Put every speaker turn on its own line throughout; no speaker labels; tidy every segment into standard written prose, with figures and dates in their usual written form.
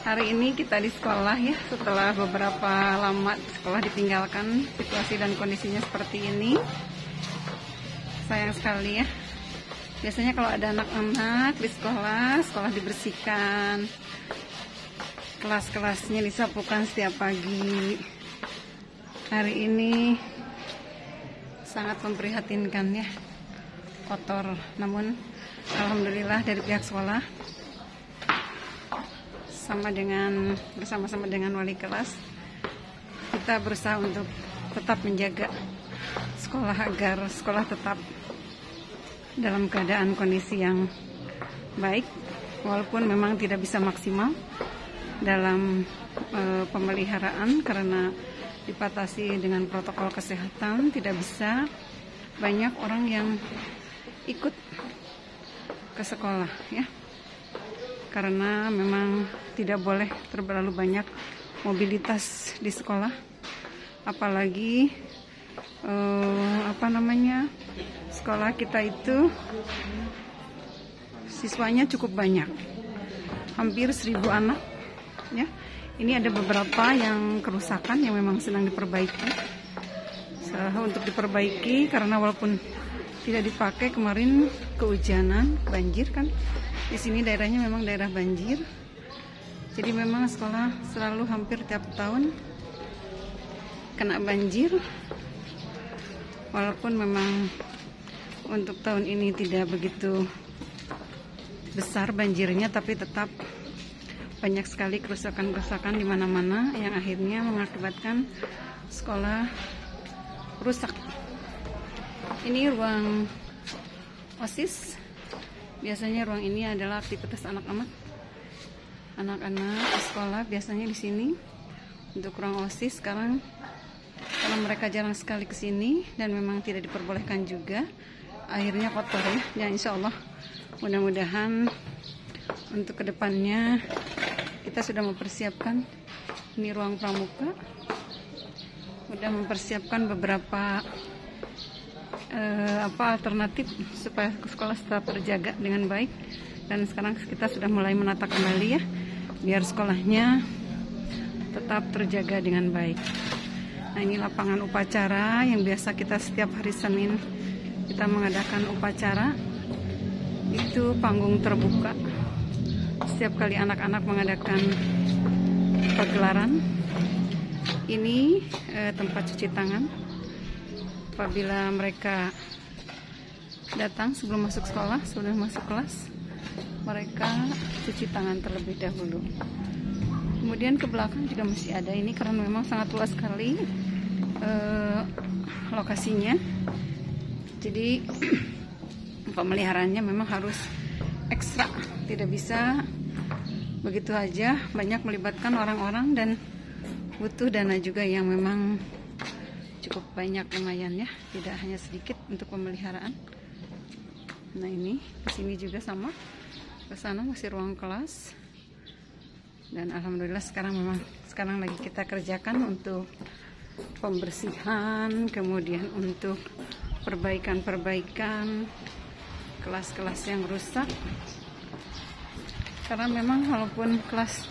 Hari ini kita di sekolah ya, setelah beberapa lama sekolah ditinggalkan, situasi dan kondisinya seperti ini. Sayang sekali ya. Biasanya kalau ada anak-anak di sekolah, sekolah dibersihkan, kelas-kelasnya disapukan setiap pagi. Hari ini sangat memprihatinkan ya, kotor. Namun alhamdulillah dari pihak sekolah bersama-sama dengan wali kelas, kita berusaha untuk tetap menjaga sekolah agar sekolah tetap dalam keadaan kondisi yang baik, walaupun memang tidak bisa maksimal dalam pemeliharaan karena dipatasi dengan protokol kesehatan. Tidak bisa banyak orang yang ikut ke sekolah ya, karena memang tidak boleh terlalu banyak mobilitas di sekolah, apalagi sekolah kita itu siswanya cukup banyak, hampir 1.000 anak ya. Ini ada beberapa yang kerusakan yang memang sedang diperbaiki. Untuk diperbaiki karena walaupun tidak dipakai, kemarin kehujanan, banjir kan. Di sini daerahnya memang daerah banjir. Jadi memang sekolah selalu hampir tiap tahun kena banjir. Walaupun memang untuk tahun ini tidak begitu besar banjirnya, tapi tetap banyak sekali kerusakan-kerusakan di mana-mana yang akhirnya mengakibatkan sekolah rusak. Ini ruang OSIS. Biasanya ruang ini adalah aktivitas anak-anak di sekolah, biasanya di sini untuk ruang OSIS. Sekarang karena mereka jarang sekali ke sini dan memang tidak diperbolehkan juga, akhirnya kotor ya. Ya insya Allah mudah-mudahan untuk kedepannya kita sudah mempersiapkan ini ruang pramuka, sudah mempersiapkan beberapa alternatif supaya sekolah tetap terjaga dengan baik. Dan sekarang kita sudah mulai menata kembali ya, biar sekolahnya tetap terjaga dengan baik. Nah, ini lapangan upacara yang biasa kita setiap hari Senin kita mengadakan upacara. Itu panggung terbuka. Setiap kali anak-anak mengadakan pagelaran, ini tempat cuci tangan. Apabila mereka datang sebelum masuk sekolah, sebelum masuk kelas, mereka cuci tangan terlebih dahulu. Kemudian ke belakang juga masih ada ini, karena memang sangat luas sekali lokasinya. Jadi pemeliharaannya memang harus ekstra, tidak bisa begitu aja, banyak melibatkan orang-orang dan butuh dana juga yang memang cukup banyak, lumayan ya, tidak hanya sedikit untuk pemeliharaan. Nah ini di sini juga sama, ke sana masih ruang kelas. Dan alhamdulillah sekarang lagi kita kerjakan untuk pembersihan, kemudian untuk perbaikan kelas-kelas yang rusak. Karena memang walaupun kelas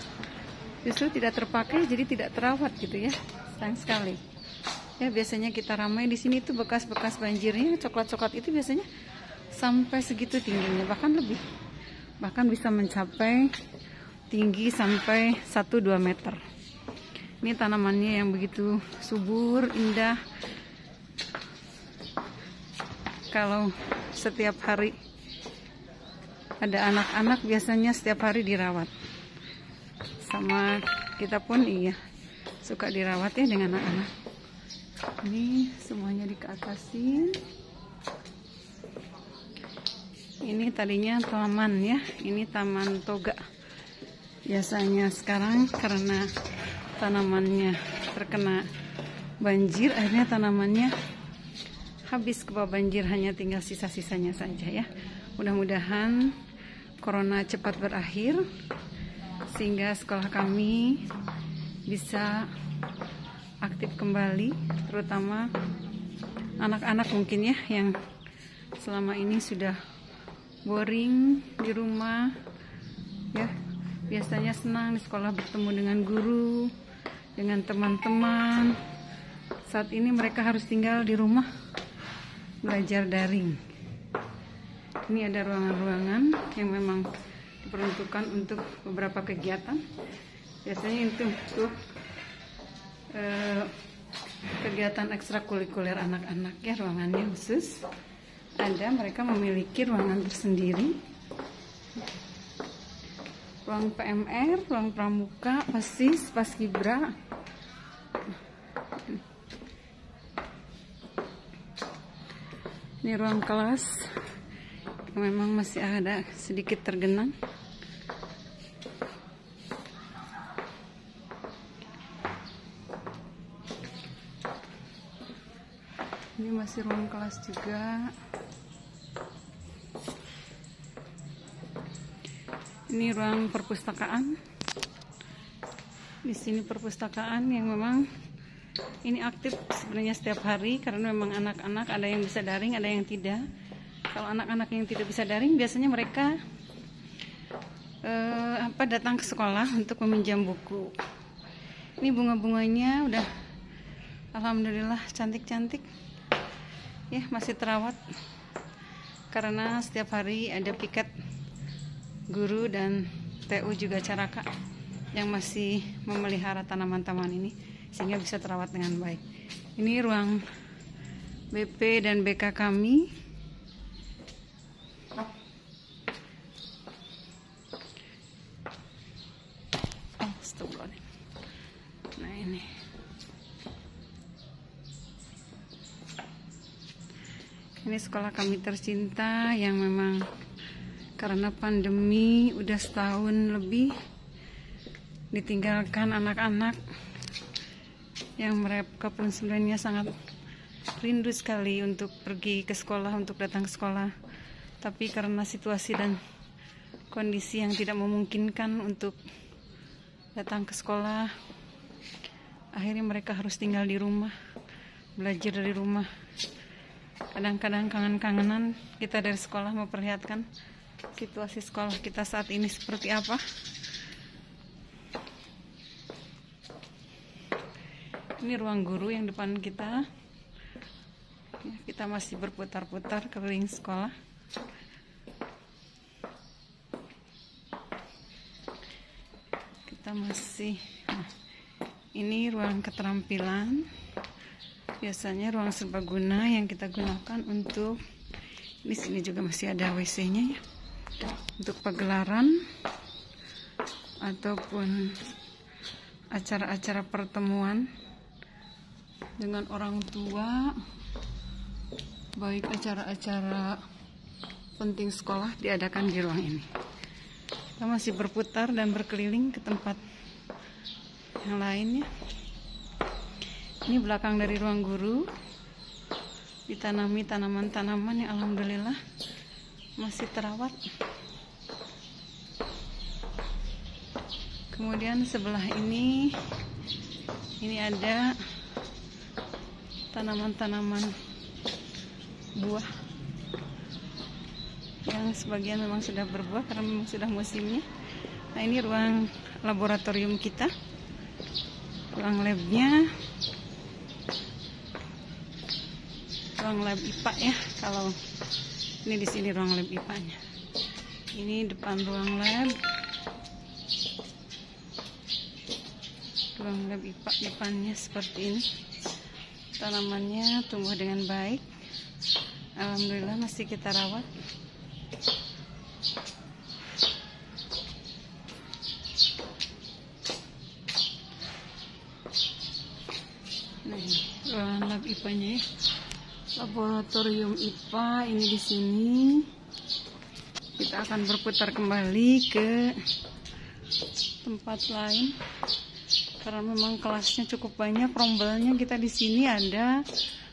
justru tidak terpakai, jadi tidak terawat gitu ya, sayang sekali. Ya biasanya kita ramai di sini tuh bekas-bekas banjirnya, coklat-coklat itu biasanya sampai segitu tingginya, bahkan lebih, bahkan bisa mencapai tinggi sampai 1-2 meter. Ini tanamannya yang begitu subur, indah. Kalau setiap hari ada anak-anak, biasanya setiap hari dirawat. Sama kita pun iya, suka dirawat ya dengan anak-anak. Ini semuanya dikeatasin. Ini tadinya taman ya, ini taman toga. Biasanya sekarang karena tanamannya terkena banjir, akhirnya tanamannya habis ke bawah banjir, hanya tinggal sisa-sisanya saja ya. Mudah-mudahan corona cepat berakhir sehingga sekolah kami bisa aktif kembali, terutama anak-anak mungkin ya yang selama ini sudah boring di rumah ya, biasanya senang di sekolah bertemu dengan guru, dengan teman-teman. Saat ini mereka harus tinggal di rumah, belajar daring. Ini ada ruangan-ruangan yang memang diperuntukkan untuk beberapa kegiatan. Biasanya itu untuk kegiatan ekstrakurikuler anak-anak ya, ruangannya khusus. Ada, mereka memiliki ruangan tersendiri. Ruang PMR, ruang pramuka, PASIS, Paskibra. Ini ruang kelas yang memang masih ada sedikit tergenang. Ini masih ruang kelas juga. Ini ruang perpustakaan. Di sini perpustakaan yang memang ini aktif sebenarnya setiap hari, karena memang anak-anak ada yang bisa daring, ada yang tidak. Kalau anak-anak yang tidak bisa daring, biasanya mereka datang ke sekolah untuk meminjam buku. Ini bunga-bunganya udah alhamdulillah cantik-cantik. Ya, masih terawat karena setiap hari ada piket guru dan TU juga Caraka yang masih memelihara tanaman-tanaman ini sehingga bisa terawat dengan baik. Ini ruang BP dan BK kami. Nah, ini sekolah kami tercinta yang memang karena pandemi udah setahun lebih ditinggalkan anak-anak yang mereka pun sebenarnya sangat rindu sekali untuk pergi ke sekolah, untuk datang ke sekolah. Tapi karena situasi dan kondisi yang tidak memungkinkan untuk datang ke sekolah, akhirnya mereka harus tinggal di rumah, belajar dari rumah. Kadang-kadang kangen-kangenan kita dari sekolah memperlihatkan situasi sekolah kita saat ini seperti apa. Ini ruang guru yang depan kita. Ya, kita masih berputar-putar keliling sekolah. Kita masih. Ini ruang keterampilan. Biasanya ruang serbaguna yang kita gunakan untuk. Di sini juga masih ada WC-nya ya. Untuk pagelaran ataupun acara-acara pertemuan dengan orang tua, baik acara-acara penting sekolah diadakan di ruang ini. Kita masih berputar dan berkeliling ke tempat yang lainnya. Ini belakang dari ruang guru, ditanami tanaman-tanaman yang alhamdulillah masih terawat. Kemudian sebelah ini ada tanaman-tanaman buah yang sebagian memang sudah berbuah karena memang sudah musimnya. Nah, ini ruang laboratorium kita, ruang labnya, ruang lab IPA ya. Kalau ini di sini ruang lab IPA-nya. Ini depan ruang lab. Ruang lab IPA depannya seperti ini. Tanamannya tumbuh dengan baik. Alhamdulillah masih kita rawat. Nah, ini ruangan lab IPA-nya ya. Laboratorium IPA ini di sini. Kita akan berputar kembali ke tempat lain karena memang kelasnya cukup banyak. Rombelnya kita di sini ada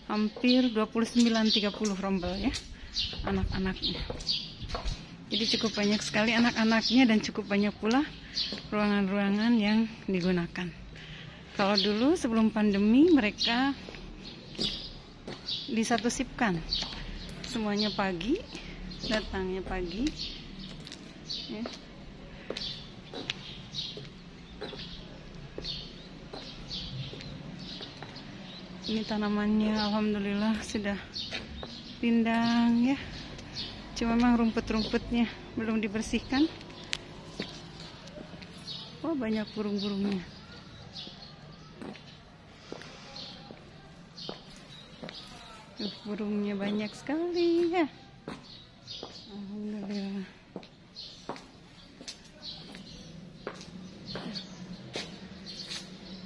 hampir 29-30 rombel ya, anak-anaknya. Jadi cukup banyak sekali anak-anaknya dan cukup banyak pula ruangan-ruangan yang digunakan. Kalau dulu sebelum pandemi mereka disatu sipkan, semuanya pagi, datangnya pagi ya. Ini tanamannya alhamdulillah sudah rindang ya. Cuma memang rumput-rumputnya belum dibersihkan. Oh, banyak burung-burungnya. Burungnya banyak sekali ya. Alhamdulillah.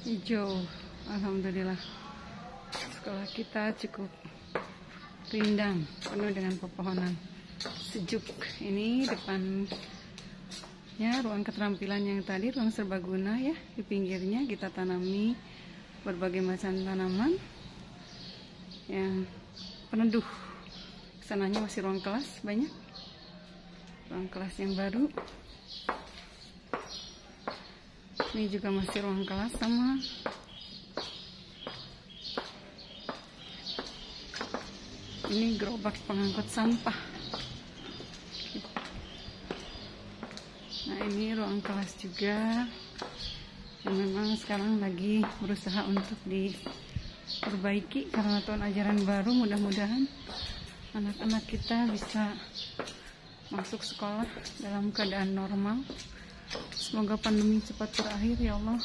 Hijau, alhamdulillah. Sekolah kita cukup rindang, penuh dengan pepohonan. Sejuk. Ini depannya ruang keterampilan yang tadi, ruang serbaguna ya. Di pinggirnya kita tanami berbagai macam tanaman yang peneduh. Sananya masih ruang kelas, banyak ruang kelas yang baru. Ini juga masih ruang kelas sama. Ini gerobak pengangkut sampah. Nah, ini ruang kelas juga yang memang sekarang lagi berusaha untuk diperbaiki karena tahun ajaran baru. Mudah-mudahan anak-anak kita bisa masuk sekolah dalam keadaan normal. Semoga pandemi cepat berakhir ya Allah.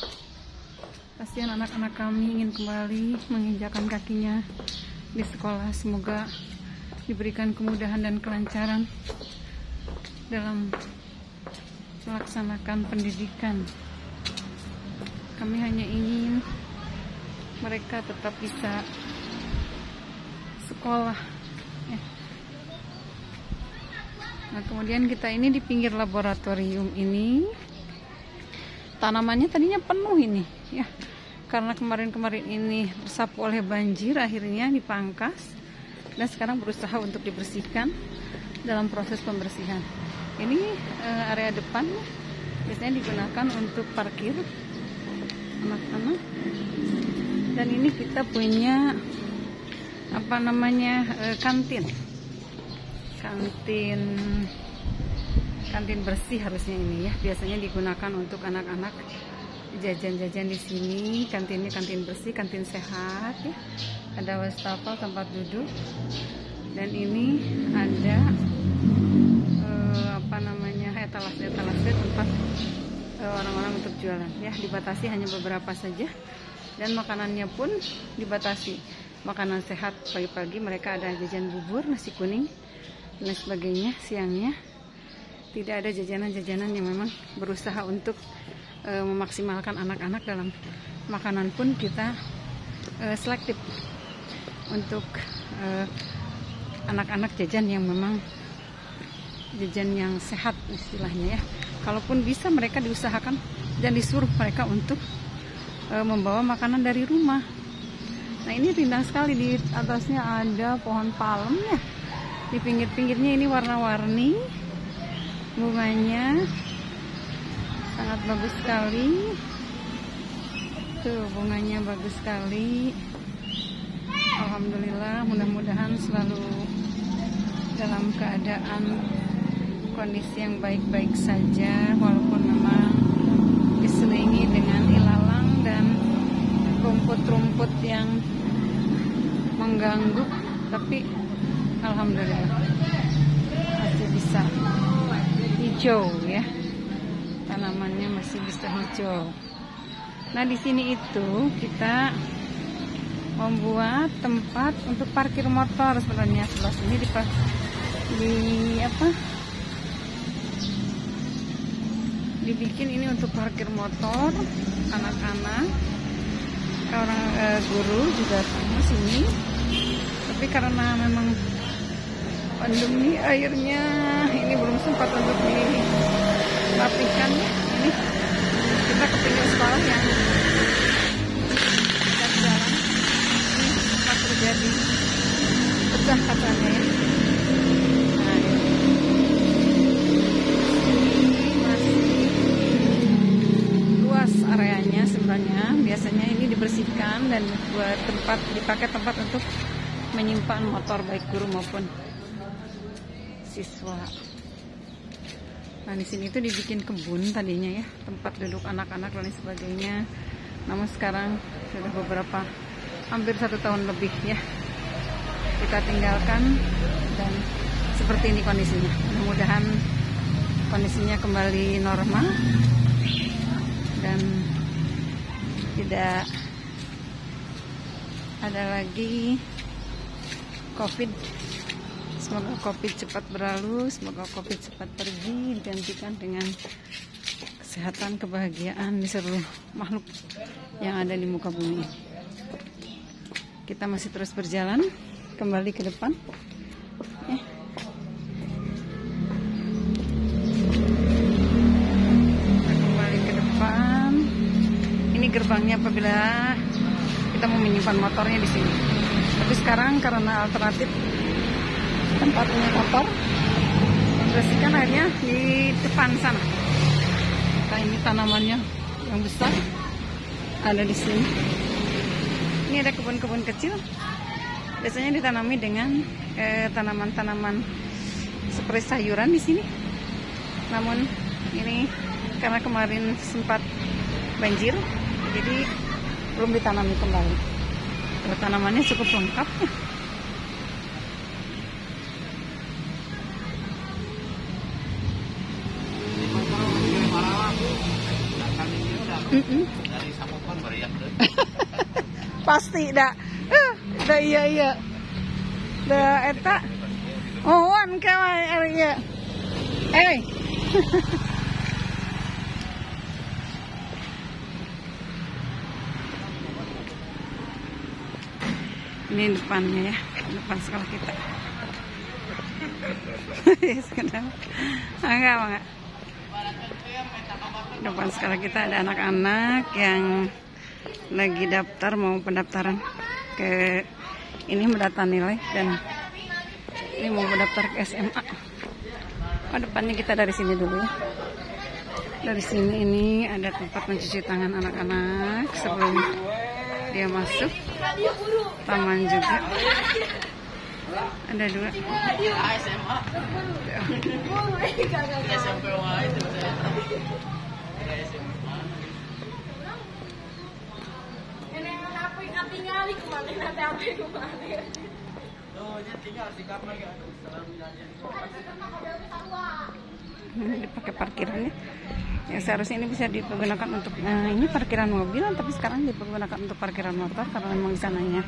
Kasihan anak-anak kami ingin kembali menginjakan kakinya di sekolah. Semoga diberikan kemudahan dan kelancaran dalam melaksanakan pendidikan. Kami hanya ingin mereka tetap bisa sekolah ya. Nah, kemudian kita ini di pinggir laboratorium ini, tanamannya tadinya penuh ini ya. Karena kemarin-kemarin ini tersapu oleh banjir, akhirnya dipangkas dan sekarang berusaha untuk dibersihkan dalam proses pembersihan. Ini area depan biasanya digunakan untuk parkir anak-anak. Dan ini kita punya apa namanya kantin bersih harusnya ini ya. Biasanya digunakan untuk anak-anak jajan-jajan di sini. Kantinnya kantin bersih, kantin sehat ya. Ada wastafel, tempat duduk, dan ini ada apa namanya etalase tempat orang-orang untuk jualan ya. Dibatasi hanya beberapa saja, dan makanannya pun dibatasi. Makanan sehat pagi-pagi mereka ada jajan bubur, nasi kuning dan sebagainya. Siangnya tidak ada jajanan-jajanan yang memang berusaha untuk memaksimalkan anak-anak dalam makanan. Pun kita selektif untuk anak-anak jajan yang memang jajan yang sehat istilahnya ya. Kalaupun bisa mereka diusahakan dan disuruh mereka untuk membawa makanan dari rumah. Nah, ini rindang sekali. Di atasnya ada pohon palem ya. Di pinggir-pinggirnya ini warna-warni bunganya. Sangat bagus sekali. Tuh, bunganya bagus sekali. Alhamdulillah, mudah-mudahan selalu dalam keadaan kondisi yang baik-baik saja, walaupun memang diselingi dengan ilalang dan rumput-rumput yang mengganggu, tapi alhamdulillah masih bisa hijau ya. Tanamannya masih bisa hijau. Nah, di sini itu kita membuat tempat untuk parkir motor sebenarnya. Sebelah sini dibikin ini untuk parkir motor anak-anak. Orang guru juga sama sini. Tapi karena memang pandemi airnya ini belum sempat untuk dirapikan ya. Ini kita ke pinggir sekolah ya. Kita jalan. Ini sempat terjadi pecah katanya ya. Nah, ini masih luas areanya sebenarnya. Biasanya ini dibersihkan dan buat dipakai tempat untuk menyimpan motor baik guru maupun siswa. Nah, di sini itu dibikin kebun tadinya ya, tempat duduk anak-anak dan sebagainya. Namun sekarang sudah beberapa hampir 1 tahun lebih ya kita tinggalkan, dan seperti ini kondisinya. Mudah-mudahan kondisinya kembali normal dan tidak ada lagi COVID. Semoga COVID cepat berlalu, semoga COVID cepat pergi, digantikan dengan kesehatan, kebahagiaan di seluruh makhluk yang ada di muka bumi. Kita masih terus berjalan kembali ke depan. Kembali ke depan. Ini gerbangnya apabila kita mau menyimpan motornya di sini. Tapi sekarang karena alternatif tempatnya kotor, membersihkan airnya di depan sana. Nah, ini tanamannya yang besar ada di sini. Ini ada kebun-kebun kecil. Biasanya ditanami dengan tanaman-tanaman seperti sayuran di sini. Namun ini karena kemarin sempat banjir, jadi belum ditanami kembali. Tanamannya cukup lengkap. Pasti dah. Dah iya. Dah eta. Oh, wan kae ya. Ini depannya ya, depan sekolah kita. Enggak. Depan sekolah kita ada anak-anak yang lagi daftar, mau pendaftaran ke ini, mendata nilai, dan ini mau mendaftar ke SMA. Oh, depannya kita dari sini dulu ya. Dari sini ini ada tempat mencuci tangan anak-anak sebelum dia masuk. Taman juga. Ada 2. Ini dipakai parkirannya. Yang seharusnya ini bisa digunakan untuk ini parkiran mobil, tapi sekarang digunakan untuk parkiran motor karena memang sananya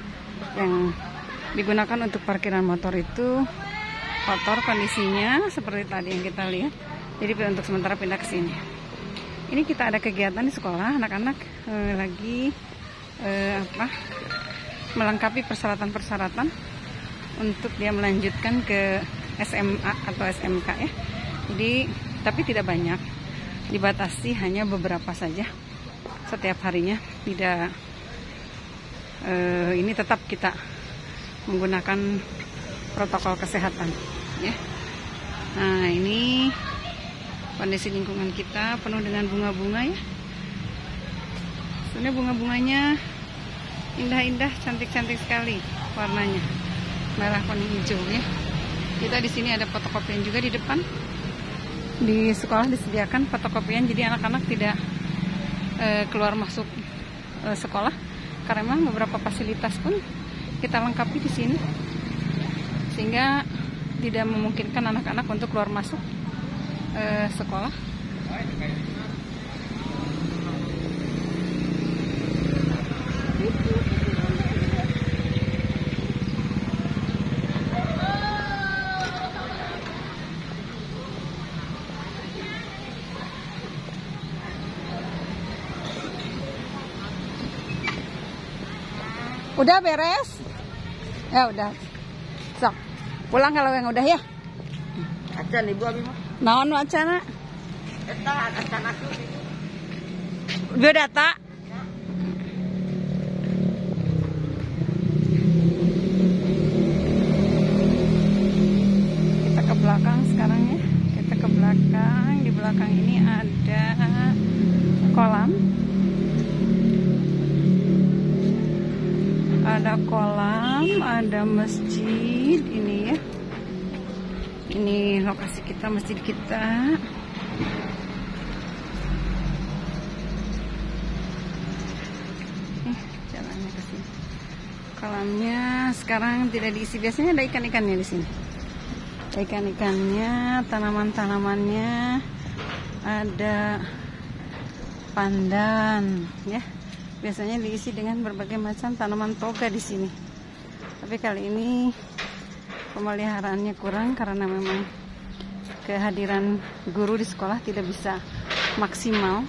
yang digunakan untuk parkiran motor itu kotor kondisinya seperti tadi yang kita lihat. Jadi untuk sementara pindah ke sini. Ini kita ada kegiatan di sekolah, anak-anak lagi melengkapi persyaratan-persyaratan untuk dia melanjutkan ke SMA atau SMK ya. Jadi tapi tidak banyak, dibatasi hanya beberapa saja setiap harinya. Tidak ini tetap kita menggunakan protokol kesehatan ya. Nah, ini kondisi lingkungan kita penuh dengan bunga-bunga ya. Sebenarnya bunga-bunganya indah-indah, cantik-cantik sekali warnanya, merah kuning hijau ya. Kita di sini ada fotokopian juga di depan. Di sekolah disediakan fotokopian, jadi anak-anak tidak keluar masuk sekolah karena memang beberapa fasilitas pun kita lengkapi di sini, sehingga tidak memungkinkan anak-anak untuk keluar masuk sekolah. Udah beres? Ya udah. Sok. Pulang kalau yang udah ya.
Acan ibu abi mah.
Naon wacana?
Eta acan aku.
Biodata. Kita ke belakang sekarang ya. Kita ke belakang. Di belakang ini ada kolam. Ada kolam, ada masjid ini ya. Ini lokasi kita, masjid kita. Jalannya ke sini. Kolamnya sekarang tidak diisi, biasanya ada ikan-ikannya di sini. Ada ikan-ikannya, tanaman-tanamannya, ada pandan, ya. Biasanya diisi dengan berbagai macam tanaman toga di sini. Tapi kali ini pemeliharaannya kurang karena memang kehadiran guru di sekolah tidak bisa maksimal,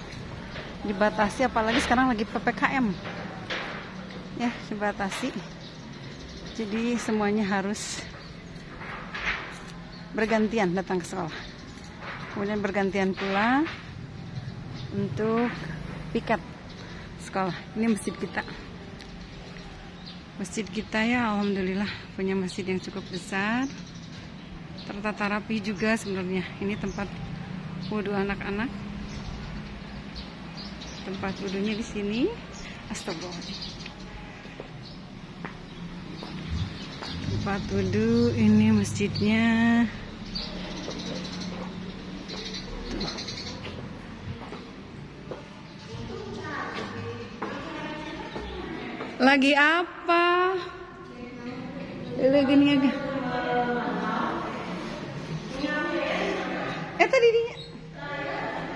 dibatasi, apalagi sekarang lagi PPKM. Ya, dibatasi. Jadi semuanya harus bergantian datang ke sekolah. Kemudian bergantian pula untuk piket sekolah. Ini masjid kita. Masjid kita ya alhamdulillah punya masjid yang cukup besar. Tertata rapi juga sebenarnya. Ini tempat wudhu anak-anak. Tempat wudhunya di sini. Astagfirullah. Tempat wudhu ini masjidnya. Lagi apa? Lagi nih. Eta didinya.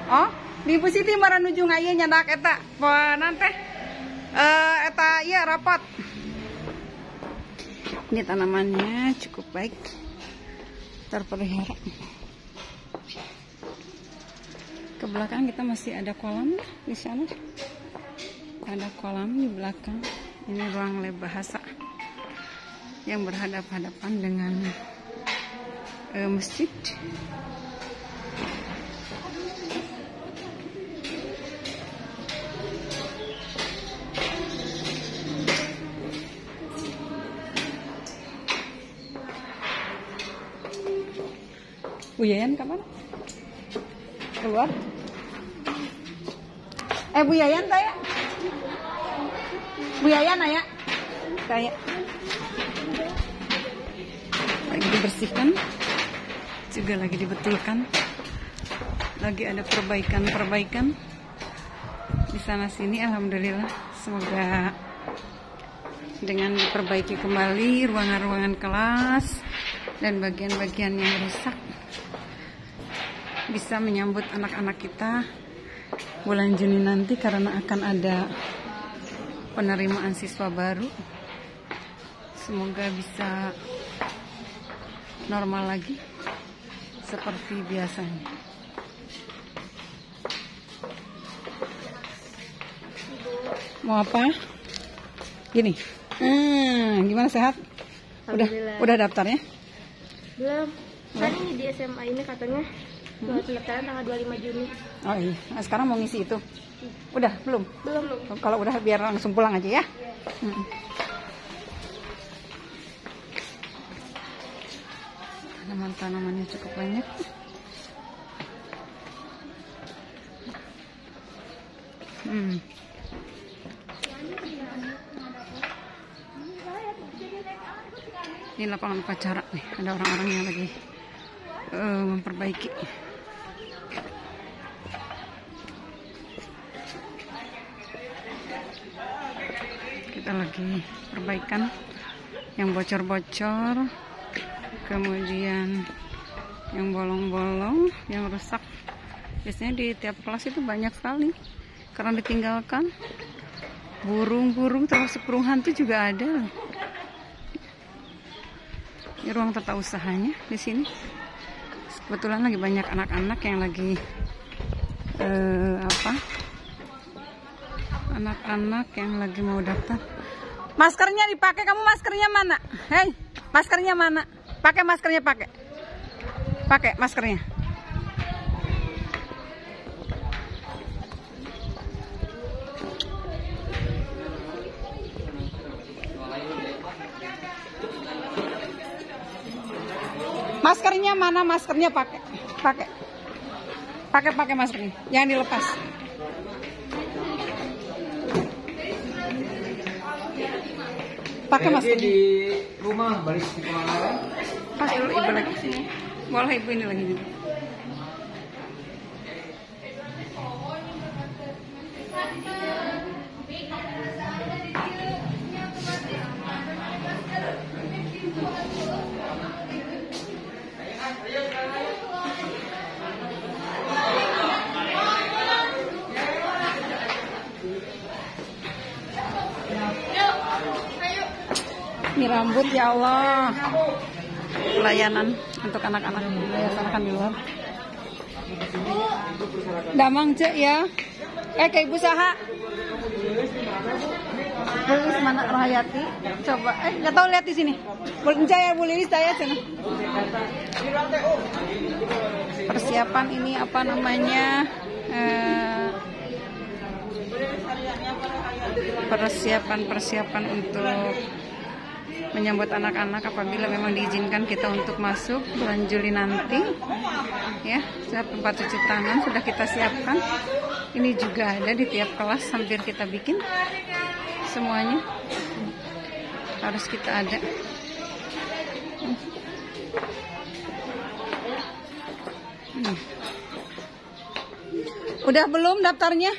Oh, di Pusiti mara nuju ngaya nyandak eta. Ponan teh. Eta iya rapat. Ini tanamannya cukup baik, terpelihara. Ke belakang kita masih ada kolam di sana. Ada kolam di belakang. Ini ruang lab bahasa yang berhadap-hadapan dengan masjid. Bu Yayan kapan? Keluar? Bu Yayan tanya? Bu Yayan nanya? Kayak lagi dibersihkan, juga lagi dibetulkan, lagi ada perbaikan di sana sini. Alhamdulillah, semoga dengan diperbaiki kembali ruangan-ruangan kelas dan bagian-bagian yang rusak, bisa menyambut anak-anak kita bulan Juni nanti, karena akan ada penerimaan siswa baru. Semoga bisa normal lagi seperti biasanya. Mau apa? Gini. Gimana, sehat? Udah daftarnya?
Belum. Kan ini di SMA ini katanya pendaftaran tanggal 25 Juni.
Oh iya. Nah, sekarang mau ngisi itu? Udah? Belum?
Belum.
Kalau udah biar langsung pulang aja ya. Tanaman-tanamannya cukup banyak. Ini lapangan upacara nih, ada orang-orang yang lagi memperbaiki. Kita lagi perbaikan yang bocor-bocor, kemudian yang bolong-bolong, yang rusak. Biasanya di tiap kelas itu banyak sekali karena ditinggalkan. Burung-burung termasuk burung hantu juga ada. Ini ruang tata usahanya di sini. Kebetulan lagi banyak anak-anak yang lagi anak-anak yang lagi mau daftar. Maskernya dipakai, kamu maskernya mana? Hei, maskernya mana? Pakai maskernya, pakai maskernya. Maskernya mana? Maskernya pakai maskernya, jangan dilepas. Pakai masker
di rumah, balik di kemana?
Pas dulu ibu lagi. Boleh ibu ini lagi. Ini rambut ya Allah. Pelayanan untuk anak-anak dilaksanakan di luar. Damang cek ya. Ke Ibu Saha. Bu Lilis mana Rahayati? Coba. Nggak tahu, lihat di sini. Boleh Bu Lilis saya sana. Persiapan ini apa namanya? Persiapan untuk menyambut anak-anak apabila memang diizinkan kita untuk masuk bulan Juli nanti, ya. Tempat cuci tangan sudah kita siapkan. Ini juga ada di tiap kelas, hampir kita bikin semuanya. Harus kita ada. Udah belum daftarnya?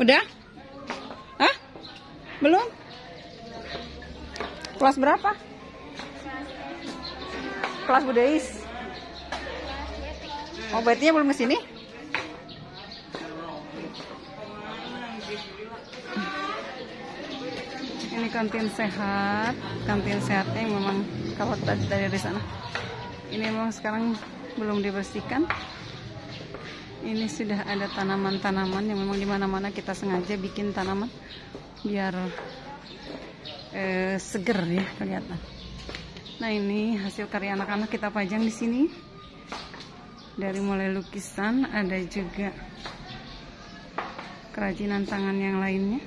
Udah? Hah? Belum? Kelas berapa? Kelas Budais. Oh, berarti belum ke sini? Ini kantin sehat. Kantin sehatnya yang memang kalau tadi dari sana. Ini memang sekarang belum dibersihkan. Ini sudah ada tanaman-tanaman yang memang dimana-mana kita sengaja bikin tanaman biar seger ya kelihatan. Nah, ini hasil karya anak-anak kita pajang di sini. Dari mulai lukisan, ada juga kerajinan tangan yang lainnya.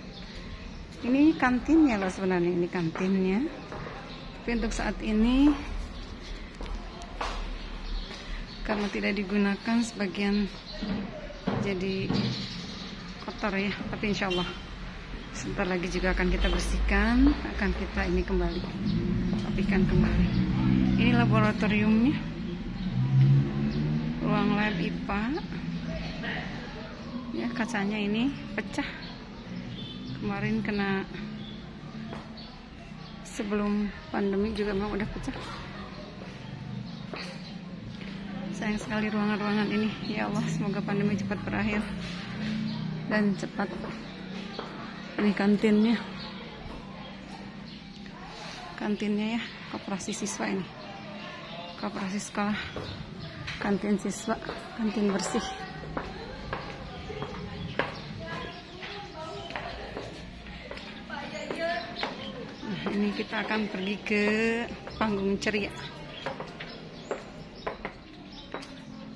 Ini kantinnya loh sebenarnya, ini kantinnya. Tapi untuk saat ini karena tidak digunakan, sebagian jadi kotor ya. Tapi insya Allah sebentar lagi juga akan kita bersihkan, akan kita ini kembali, rapikan kembali. Ini laboratoriumnya, ruang lab IPA. Ya, kacanya ini pecah. Kemarin kena, sebelum pandemi juga memang udah pecah. Sayang sekali ruangan-ruangan ini. Ya Allah, semoga pandemi cepat berakhir dan cepat. Ini kantinnya. Kantinnya ya, koperasi siswa ini. Koperasi sekolah. Kantin siswa, kantin bersih. Nah, ini kita akan pergi ke panggung ceria.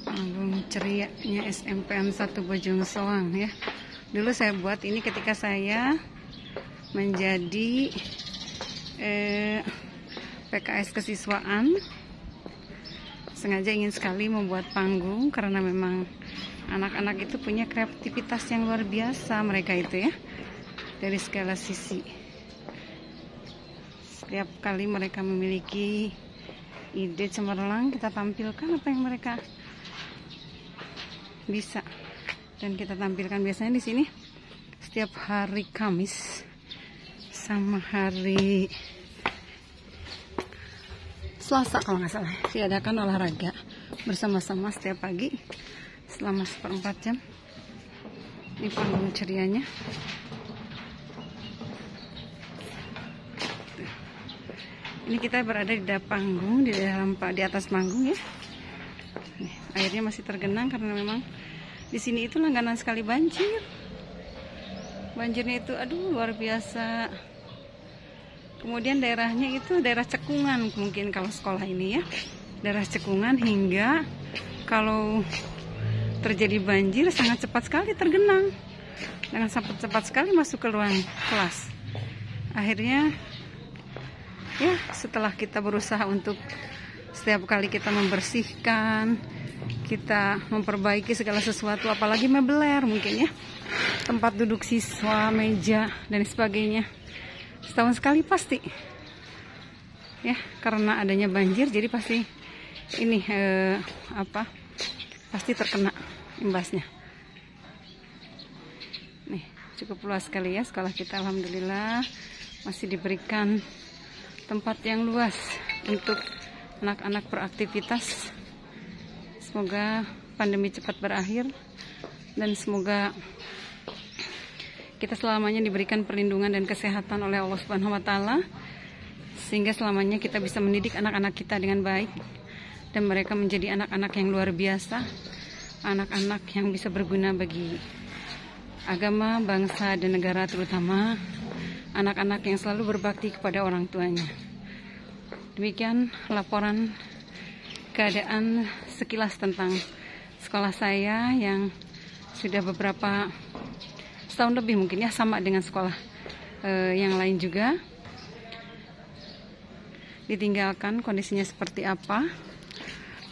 Panggung cerianya SMPN 1 Bojong Soang ya. Dulu saya buat ini ketika saya menjadi PKS kesiswaan. Sengaja ingin sekali membuat panggung karena memang anak-anak itu punya kreativitas yang luar biasa mereka itu ya. Dari segala sisi. Setiap kali mereka memiliki ide cemerlang, kita tampilkan apa yang mereka bisa. Dan kita tampilkan biasanya di sini setiap hari Kamis sama hari Selasa kalau nggak salah, diadakan olahraga bersama-sama setiap pagi selama 1/4 jam. Ini panggung cerianya. Ini kita berada di panggung, di atas panggung ya. Nih, airnya masih tergenang karena memang di sini itu langganan sekali banjir. Banjirnya itu aduh luar biasa. Kemudian daerahnya itu daerah cekungan mungkin kalau sekolah ini ya. Daerah cekungan hingga kalau terjadi banjir sangat cepat sekali tergenang. Dengan cepat sekali masuk ke ruang kelas. Akhirnya ya setelah kita berusaha untuk setiap kali kita membersihkan, kita memperbaiki segala sesuatu, apalagi mebeler mungkin ya, tempat duduk siswa, meja dan sebagainya, setahun sekali pasti ya, karena adanya banjir jadi pasti ini pasti terkena imbasnya. Nih cukup luas sekali ya sekolah kita, alhamdulillah masih diberikan tempat yang luas untuk anak-anak beraktivitas. Semoga pandemi cepat berakhir dan semoga kita selamanya diberikan perlindungan dan kesehatan oleh Allah Subhanahu wa taala, sehingga selamanya kita bisa mendidik anak-anak kita dengan baik dan mereka menjadi anak-anak yang luar biasa, anak-anak yang bisa berguna bagi agama, bangsa, dan negara, terutama anak-anak yang selalu berbakti kepada orang tuanya. Demikian laporan keadaan sekilas tentang sekolah saya yang sudah beberapa setahun lebih mungkin ya, sama dengan sekolah yang lain juga. Ditinggalkan kondisinya seperti apa.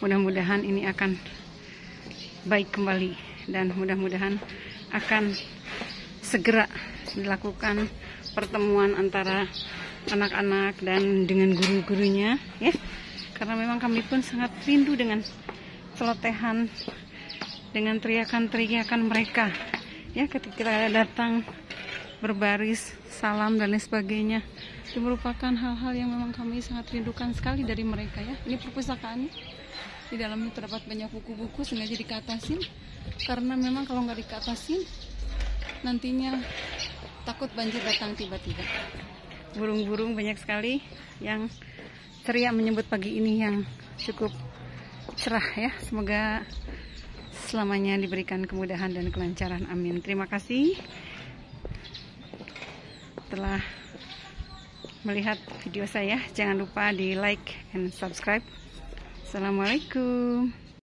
Mudah-mudahan ini akan baik kembali dan mudah-mudahan akan segera dilakukan pertemuan antara anak-anak dan dengan guru-gurunya ya, karena memang kami pun sangat rindu dengan celotehan, dengan teriakan-teriakan mereka ya ketika kita datang berbaris, salam dan lain sebagainya. Itu merupakan hal-hal yang memang kami sangat rindukan sekali dari mereka ya. Ini perpustakaannya, di dalamnya terdapat banyak buku-buku, sengaja dikatasin karena memang kalau nggak dikatasin nantinya takut banjir datang tiba-tiba. Burung-burung banyak sekali yang ceria menyambut pagi ini yang cukup cerah ya. Semoga selamanya diberikan kemudahan dan kelancaran, amin. Terima kasih telah melihat video saya. Jangan lupa di like dan subscribe. Assalamualaikum.